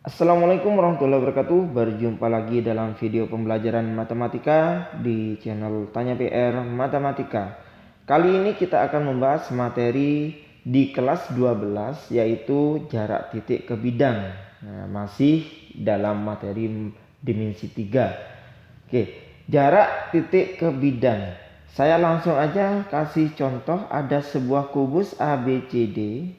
Assalamualaikum warahmatullahi wabarakatuh. Berjumpa lagi dalam video pembelajaran matematika di channel Tanya PR Matematika. Kali ini kita akan membahas materi di kelas 12 yaitu jarak titik ke bidang. Masih dalam materi dimensi 3. Oke, jarak titik ke bidang. Saya langsung aja kasih contoh, ada sebuah kubus ABCD.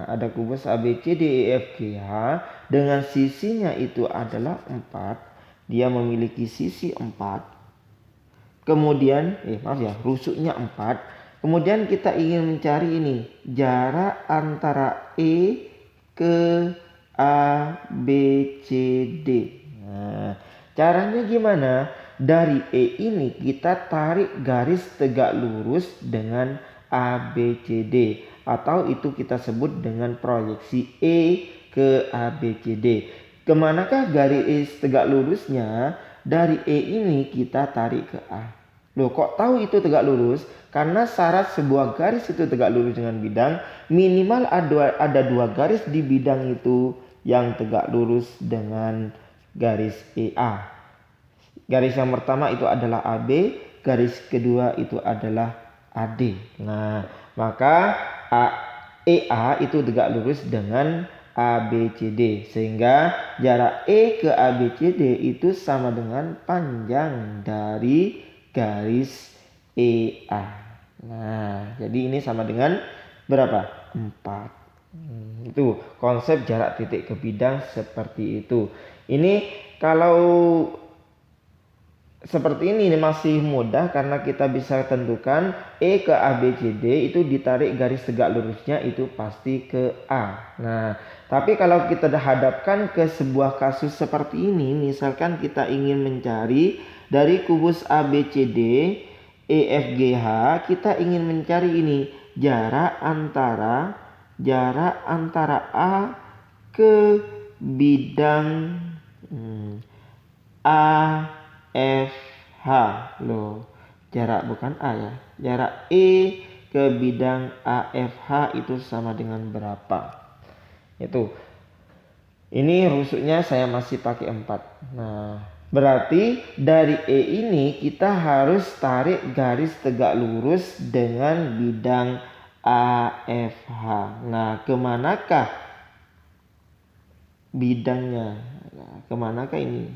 Ada kubus ABCD EFGH dengan sisinya itu adalah 4. Dia memiliki sisi 4. Kemudian, rusuknya 4. Kemudian kita ingin mencari ini jarak antara E ke ABCD. Caranya gimana? Dari E ini kita tarik garis tegak lurus dengan ABCD, atau itu kita sebut dengan proyeksi E ke ABCD. Kemanakah garis tegak lurusnya? Dari E ini kita tarik ke A. Loh, kok tahu itu tegak lurus? Karena syarat sebuah garis itu tegak lurus dengan bidang, minimal ada dua garis di bidang itu yang tegak lurus dengan garis EA. Garis yang pertama itu adalah AB, garis kedua itu adalah AD. Nah, maka EA itu tegak lurus dengan ABCD, sehingga jarak E ke ABCD itu sama dengan panjang dari garis EA. Nah, jadi ini sama dengan berapa? 4. Itu konsep jarak titik ke bidang seperti itu. Ini kalau seperti ini masih mudah karena kita bisa tentukan E ke ABCD itu ditarik garis tegak lurusnya itu pasti ke A. Nah, tapi kalau kita hadapkan ke sebuah kasus seperti ini, misalkan kita ingin mencari dari kubus ABCD EFGH, kita ingin mencari ini jarak antara A ke bidang AFH. Loh, jarak bukan A ya. Jarak E ke bidang AFH itu sama dengan berapa? Itu. Ini rusuknya saya masih pakai 4. Nah, berarti dari E ini kita harus tarik garis tegak lurus dengan bidang AFH. Nah, kemanakah bidangnya? Nah, kemanakah ini?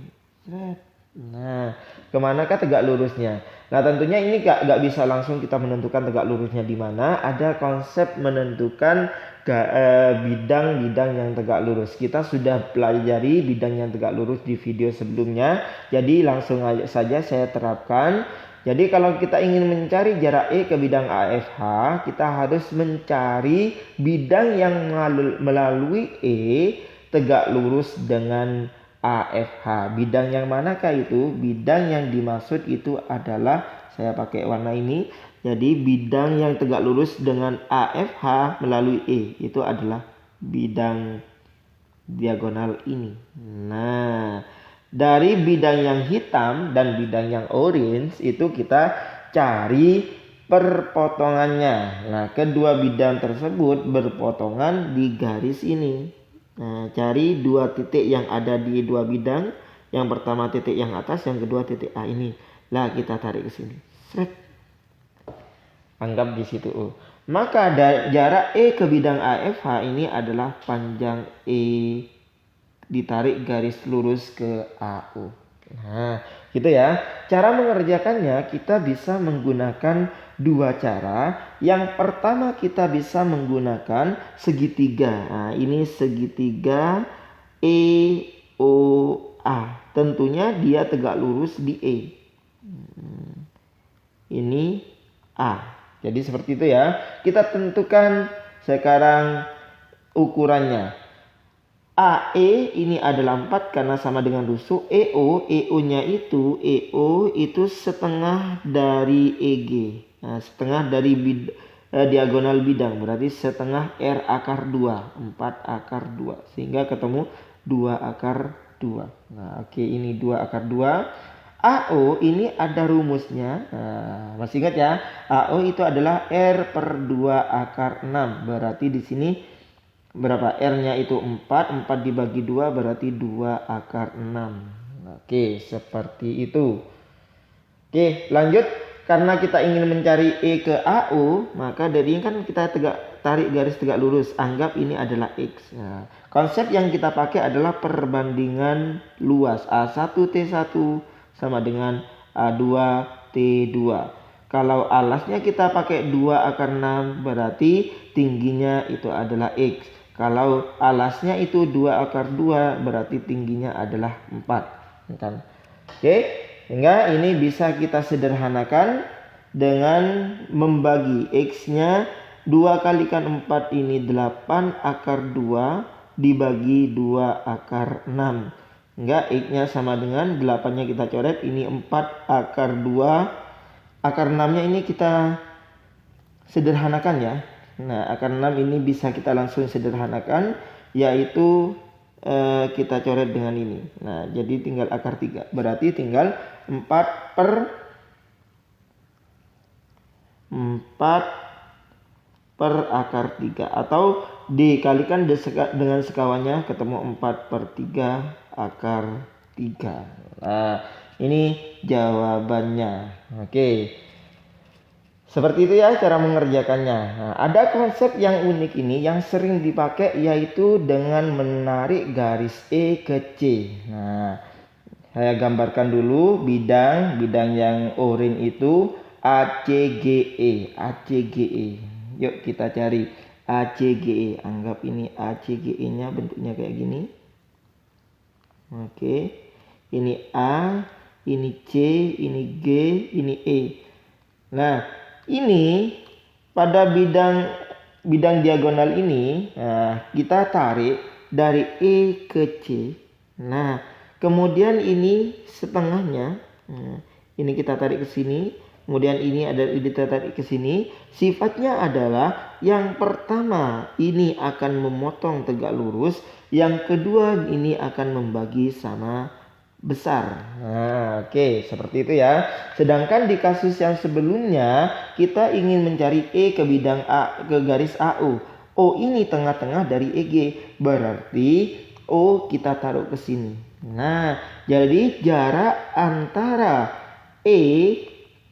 Nah, kemanakah tegak lurusnya? Nah, tentunya ini gak bisa langsung kita menentukan tegak lurusnya di mana. Ada konsep menentukan bidang-bidang yang tegak lurus. Kita sudah pelajari bidang yang tegak lurus di video sebelumnya. Jadi langsung saja saya terapkan. Jadi kalau kita ingin mencari jarak E ke bidang AFH, kita harus mencari bidang yang melalui E tegak lurus dengan AFH. Bidang yang manakah itu? Bidang yang dimaksud itu adalah, saya pakai warna ini. Jadi bidang yang tegak lurus dengan AFH melalui E itu adalah bidang diagonal ini. Nah, dari bidang yang hitam dan bidang yang orange itu kita cari perpotongannya. Nah, kedua bidang tersebut berpotongan di garis ini. Nah, cari dua titik yang ada di dua bidang. Yang pertama titik yang atas, yang kedua titik A ini. Lah, kita tarik ke sini. Sret. Anggap di situ O. Maka jarak E ke bidang AFH ini adalah panjang E ditarik garis lurus ke AO. Nah, gitu ya. Cara mengerjakannya kita bisa menggunakan dua cara. Yang pertama kita bisa menggunakan segitiga. Nah, ini segitiga EOA. Tentunya dia tegak lurus di E. Ini A. Jadi seperti itu ya. Kita tentukan sekarang ukurannya. AE ini adalah 4 karena sama dengan rusuk. EO-nya EO itu setengah dari EG. Nah, setengah dari diagonal bidang, berarti setengah R akar 2, 4 akar 2. Sehingga ketemu 2 akar 2. Nah, oke, ini 2 akar 2. AO ini ada rumusnya. Nah, masih ingat ya? AO itu adalah R per 2 akar 6. Berarti di sini berapa? R-nya itu 4, 4 dibagi 2 berarti 2 akar 6. Oke, seperti itu. Oke, lanjut. Karena kita ingin mencari E ke AU, maka dari ini kan kita tarik garis tegak lurus. Anggap ini adalah X. Nah, konsep yang kita pakai adalah perbandingan luas. A1T1 sama dengan A2T2. Kalau alasnya kita pakai 2 akar 6 berarti tingginya itu adalah X. Kalau alasnya itu 2 akar 2 berarti tingginya adalah 4. Kan? Oke. Sehingga ini bisa kita sederhanakan dengan membagi X-nya 2 kalikan 4 ini 8 akar 2 dibagi 2 akar 6. Enggak, X-nya sama dengan 8-nya kita coret, ini 4 akar 2. Akar 6-nya ini kita sederhanakan ya. Nah, akar 6 ini bisa kita langsung sederhanakan, yaitu kita coret dengan ini. Nah, jadi tinggal akar 3. Berarti tinggal 4 per akar 3. Atau dikalikan dengan sekawannya ketemu 4/3 akar 3. Nah, ini jawabannya. Oke. Seperti itu ya cara mengerjakannya. Nah, ada konsep yang unik ini yang sering dipakai yaitu dengan menarik garis E ke C. Nah, saya gambarkan dulu bidang yang oranye itu ACGE. ACGE. Yuk kita cari ACGE. Anggap ini ACGE-nya bentuknya kayak gini. Oke. Ini A, ini C, ini G, ini E. Nah, ini pada bidang diagonal ini kita tarik dari E ke C. Nah, kemudian ini setengahnya, ini kita tarik ke sini, kemudian ini kita tarik ke sini. Sifatnya adalah yang pertama ini akan memotong tegak lurus, yang kedua ini akan membagi sama besar. Nah, oke, seperti itu ya. Sedangkan di kasus yang sebelumnya kita ingin mencari E ke bidang A, ke garis AU. O ini tengah-tengah dari EG, berarti O kita taruh ke sini. Nah, jadi jarak antara E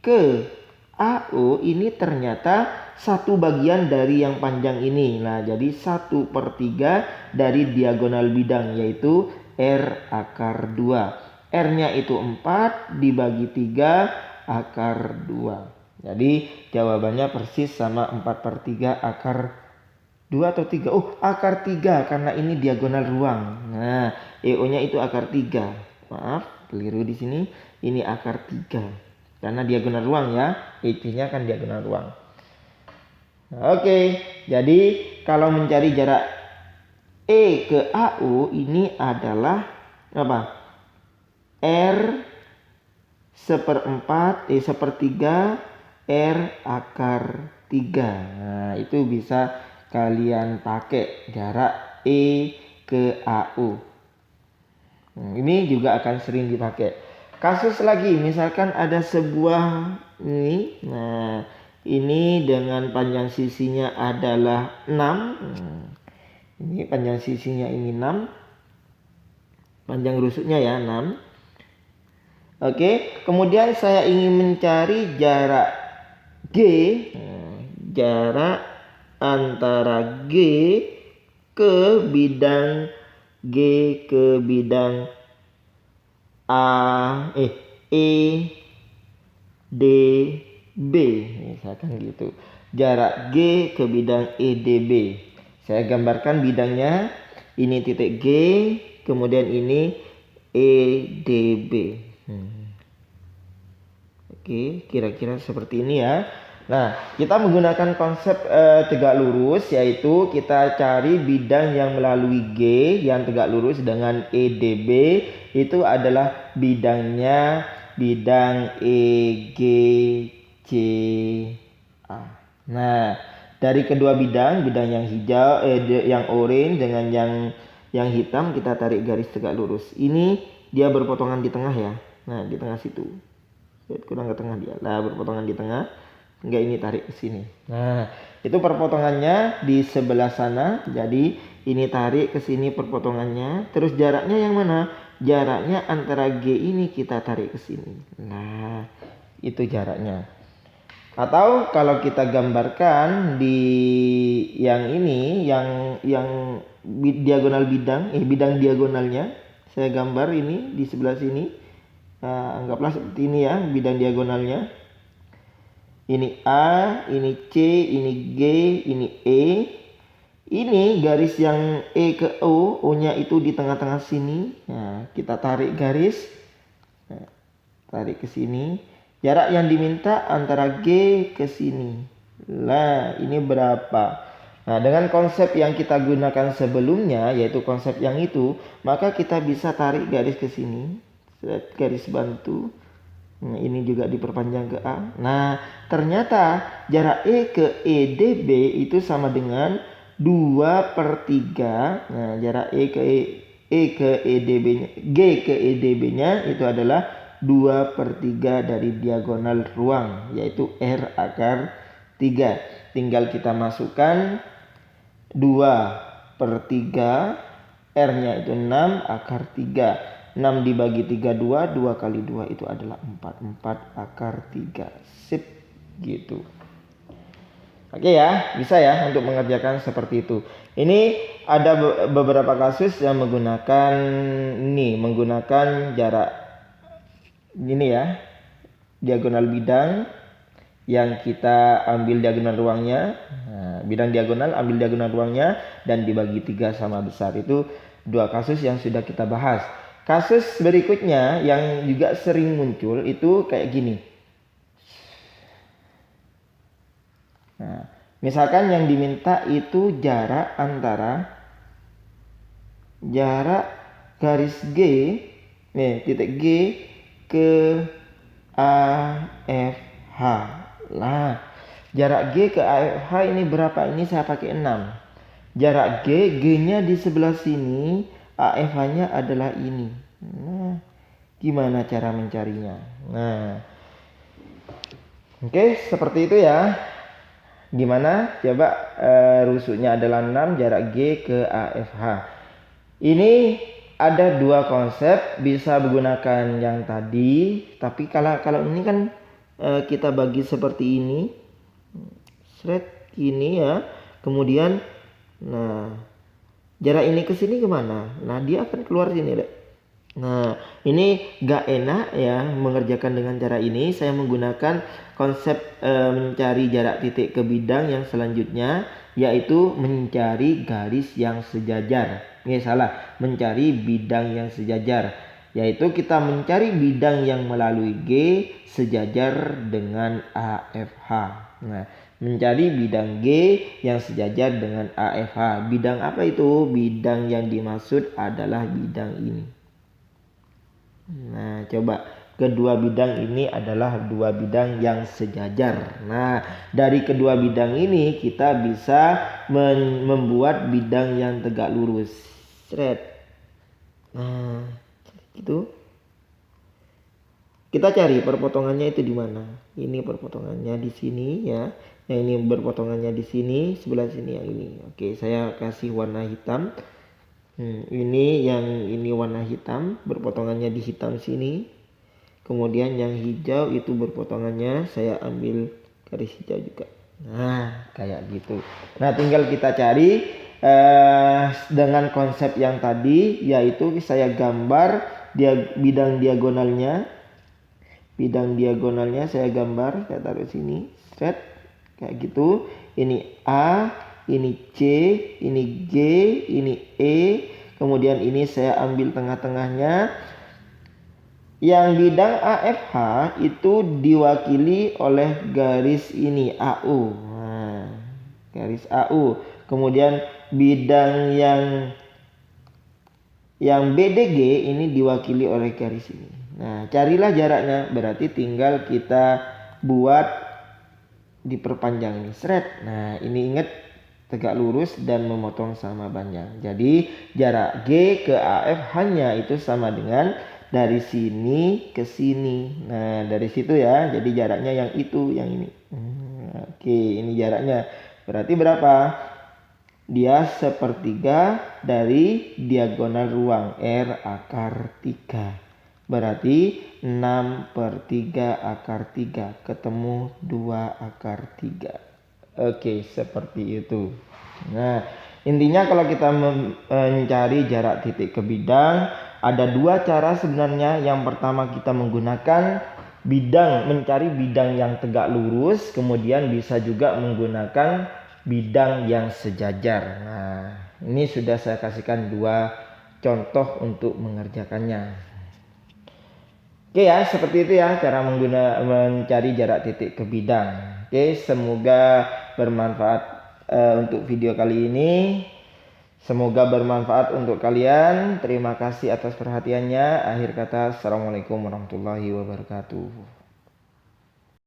ke AO ini ternyata satu bagian dari yang panjang ini. Nah, jadi 1/3 dari diagonal bidang, yaitu R akar 2. R-nya itu 4 dibagi 3 akar 2. Jadi jawabannya persis sama 4/3 akar 2 atau 3. Oh, akar 3 karena ini diagonal ruang. Nah, EO-nya itu akar 3. Maaf, keliru di sini. Ini akar 3. Karena diagonal ruang ya. EC-nya kan diagonal ruang. Oke, jadi kalau mencari jarak E ke AU ini adalah apa? R sepertiga R akar 3. Nah, itu bisa kalian pakai jarak E ke AU. Ini juga akan sering dipakai. Kasus lagi, misalkan ada sebuah ini. Nah, ini dengan panjang sisinya adalah 6. Ini panjang sisinya ini 6. Panjang rusuknya ya 6. Oke, kemudian saya ingin mencari jarak G, jarak antara G ke bidang E D B, misalkan gitu. Jarak G ke bidang EDB. Saya gambarkan bidangnya, ini titik G, kemudian ini EDB. Oke, kira-kira seperti ini ya. Nah, kita menggunakan konsep tegak lurus, yaitu kita cari bidang yang melalui G yang tegak lurus dengan EDB, itu adalah bidang EGCA. Nah, dari kedua bidang yang hijau, yang oranye dengan yang hitam, kita tarik garis tegak lurus. Ini dia berpotongan di tengah ya. Nah, di tengah situ. Kurang ke tengah dia. Nah, berpotongan di tengah. Enggak, ini tarik ke sini. Nah, itu perpotongannya di sebelah sana. Jadi Ini tarik ke sini perpotongannya. Terus jaraknya yang mana? Jaraknya antara G ini kita tarik ke sini. Nah, itu jaraknya. Atau kalau kita gambarkan di yang ini, yang diagonal bidang diagonalnya, saya gambar ini di sebelah sini. Anggaplah seperti ini ya, bidang diagonalnya. Ini A, ini C, ini G, ini E. Ini garis yang E ke O, O-nya itu di tengah-tengah sini. Nah, kita tarik garis. Nah, tarik ke sini. Jarak yang diminta antara G ke sini. Nah, ini berapa? Nah, dengan konsep yang kita gunakan sebelumnya, yaitu konsep yang itu, maka kita bisa tarik garis ke sini. Garis bantu. Nah, ini juga diperpanjang ke A. Nah, ternyata jarak E ke EDB itu sama dengan 2/3. Nah, jarak E ke EDB-nya, G ke EDB-nya itu adalah 2/3 dari diagonal ruang, yaitu R akar 3. Tinggal kita masukkan 2/3, R-nya itu 6 akar 3. 6 dibagi 3 2, 2 kali 2 itu adalah 4. 4 akar 3. Sip, gitu. Oke ya, bisa ya untuk mengerjakan seperti itu. Ini ada beberapa kasus yang menggunakan jarak ini ya, diagonal bidang yang kita ambil diagonal ruangnya. Nah, bidang diagonal ambil diagonal ruangnya dan dibagi 3 sama besar. Itu dua kasus yang sudah kita bahas. Kasus berikutnya yang juga sering muncul itu kayak gini. Nah, misalkan yang diminta itu jarak antara garis G, titik G ke AFH. Nah, jarak G ke AFH ini berapa? Ini saya pakai 6. Jarak G-nya di sebelah sini, AFH-nya adalah ini. Nah, gimana cara mencarinya? Nah, oke, seperti itu ya. Gimana? Coba rusuknya adalah 6, jarak G ke AFH. Ini ada dua konsep, bisa menggunakan yang tadi, tapi kalau ini kan kita bagi seperti ini. Ini ya. Kemudian nah, jarak ini ke sini kemana? Nah, dia akan keluar sini, deh. Nah, ini gak enak ya mengerjakan dengan cara ini. Saya menggunakan konsep mencari jarak titik ke bidang yang selanjutnya, yaitu mencari garis yang sejajar. Mencari bidang yang sejajar, yaitu kita mencari bidang yang melalui G sejajar dengan AFH. Nah, mencari bidang G yang sejajar dengan AFH. Bidang apa itu? Bidang yang dimaksud adalah bidang ini. Nah, coba kedua bidang ini adalah dua bidang yang sejajar. Nah, dari kedua bidang ini kita bisa membuat bidang yang tegak lurus. Nah, itu kita cari perpotongannya itu di mana. Ini perpotongannya di sini ya. Yang ini berpotongannya di sini, sebelah sini yang ini. Oke, saya kasih warna hitam. Ini yang ini warna hitam, berpotongannya di hitam sini. Kemudian yang hijau itu berpotongannya saya ambil garis hijau juga. Nah, kayak gitu. Nah, tinggal kita cari dengan konsep yang tadi, yaitu saya gambar bidang diagonalnya. Bidang diagonalnya saya gambar, saya taruh sini, kayak gitu. Ini A, ini C, ini G, ini E. Kemudian ini saya ambil tengah-tengahnya. Yang bidang AFH itu diwakili oleh garis ini AU. Nah, garis AU. Kemudian bidang yang BDG ini diwakili oleh garis ini. Nah, carilah jaraknya, berarti tinggal kita buat diperpanjang nih, Nah, ini ingat tegak lurus dan memotong sama panjang. Jadi jarak G ke AF hanya itu sama dengan dari sini ke sini. Nah, dari situ ya. Jadi jaraknya yang ini. Oke, ini jaraknya. Berarti berapa? Dia sepertiga dari diagonal ruang R akar 3. Berarti 6/3 akar 3 ketemu 2 akar 3. Oke, seperti itu. Nah, intinya kalau kita mencari jarak titik ke bidang, ada dua cara sebenarnya. Yang pertama kita menggunakan bidang, mencari bidang yang tegak lurus, kemudian bisa juga menggunakan bidang yang sejajar. Nah, ini sudah saya kasihkan dua contoh untuk mengerjakannya. Oke ya, seperti itu ya cara mencari jarak titik ke bidang. Oke, semoga bermanfaat untuk video kali ini. Semoga bermanfaat untuk kalian. Terima kasih atas perhatiannya. Akhir kata, assalamualaikum warahmatullahi wabarakatuh.